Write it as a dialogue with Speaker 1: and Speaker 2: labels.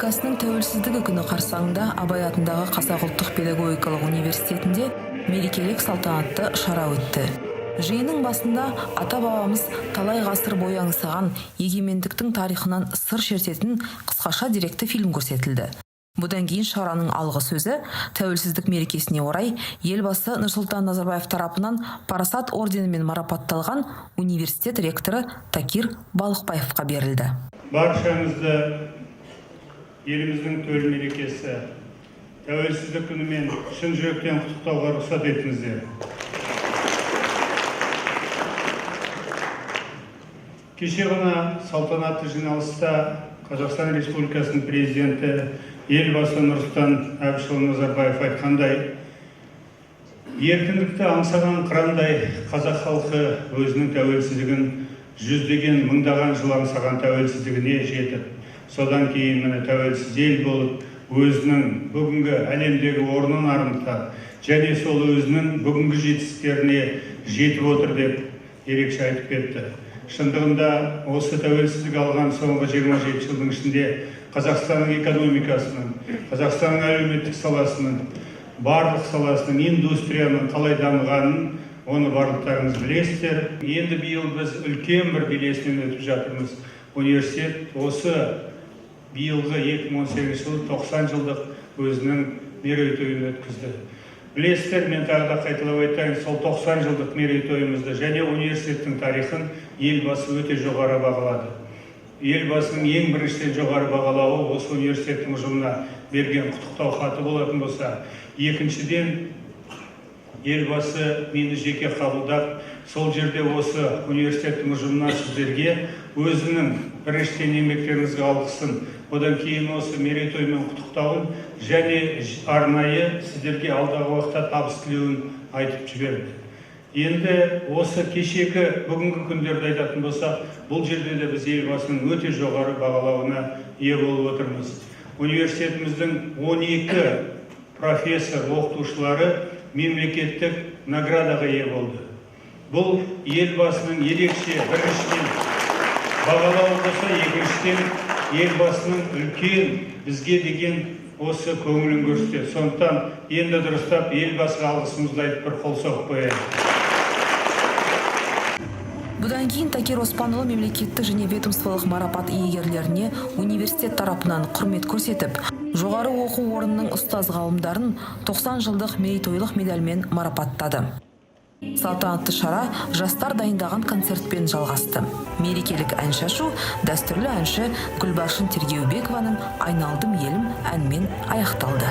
Speaker 1: Республикасының тәуелсіздігі күні қарсаңында Абай атындағы Қазақ ұлттық педагогикалық университетінде мерекелік салтанатты шара өтті. Жиынның басында ата-бабамыз талай ғасыр бойы аңсаған егемендіктің тарихынан сыр шертетін қысқаша деректі фильм көрсетілді. Бұдан кейін шараның алғы сөзі тәуелсіздік мерекесіне орай елбасы Нұрсұлтан Назарбаев тарапынан Парасат орденімен марапатталған университет ректоры Такир Балықбаевқа берілді.
Speaker 2: Баршаңызды еліміздің төл мерекесі тәуелсіздік күнімен шын жүректен құттықтауға рұқсат етіңіздер. Кеше ғана салтанатты жиналыста Қазақстан Республикасының президенті елбасы Нұрсұлтан Әбішұлы Назарбаев айтқандай, еркіндікті аңсаған қырандай қазақ халқы өзінің тәуелсіздігін жүздеген мыңдаған жыл аңсаған тәуелсіздігіне жетіп, содан кейін міне тәуелсіз ел болып, өзінің бүгінгі әлемдегі орнын армықтап, және сол өзінің бүгінгі жетістіктеріне жетіп отыр деп ерекше айтып кетті. Шындығында осы тәуелсіздік алған соңғы 27 жылдың ішінде Қазақстанның экономикасының, Қазақстанның әлеуметтік саласының, барлық саласының, индустрияның қалай дамығанын, оны барлықтарыңыз білесіздер. Енді биыл біз үлкен бір белесінен өтіп жатырмыз. Университет осы биылғы 2018 жылы 90 жылдық өзінің мерейтойын өткізді. Білесіздер, мен тағы да қайталап айтайын, сол 90 жылдық мерейтойымызды және университеттің тарихын елбасы өте жоғары бағалады. Елбасының ең біріншіден жоғары бағалауы осы университеттің ұжымына берген құттықтау хаты болатын болса, екіншіден елбасы мені жеке қабылдап, сол жерде осы университеттің ұжымына сіздерге өзінің біріншіден еңбектеріңізге алғысын, одан кейін осы мерейтоймен құттықтауын және арнайы сіздерге алдағы уақытта табыс тілеуін айтып жіберді. Енді осы кешегі бүгінгі күндерді айтатын болсақ, бұл жерде де біз елбасының өте жоғары бағалауына ие болып отырмыз. Университетіміздің 12 профессор оқытушылары мемлекеттік наградаға ие болды. Бұл елбасының ерекше біріншіден бағалауы болса, екіншіден елбасының үлкен бізге деген осы көңілін көрсетеді. Сондықтан енді дұрыстап елбасыға алғысымызды айтып бір қол соғып қояйық.
Speaker 1: Бұдан кейін Такир Оспанұлы мемлекеттік және ведомстволық марапат иегерлеріне университет тарапынан құрмет көрсетіп, жоғары оқу орнының ұстаз ғалымдарын 90 жылдық мерейтойлық медальмен марапаттады. Салтанатты шара жастар дайындаған концертпен жалғасты. Мерекелік ән шашу дәстүрлі әнші Гүлбаршын Тергеубекованың «Айналдым елім» әнмен аяқталды.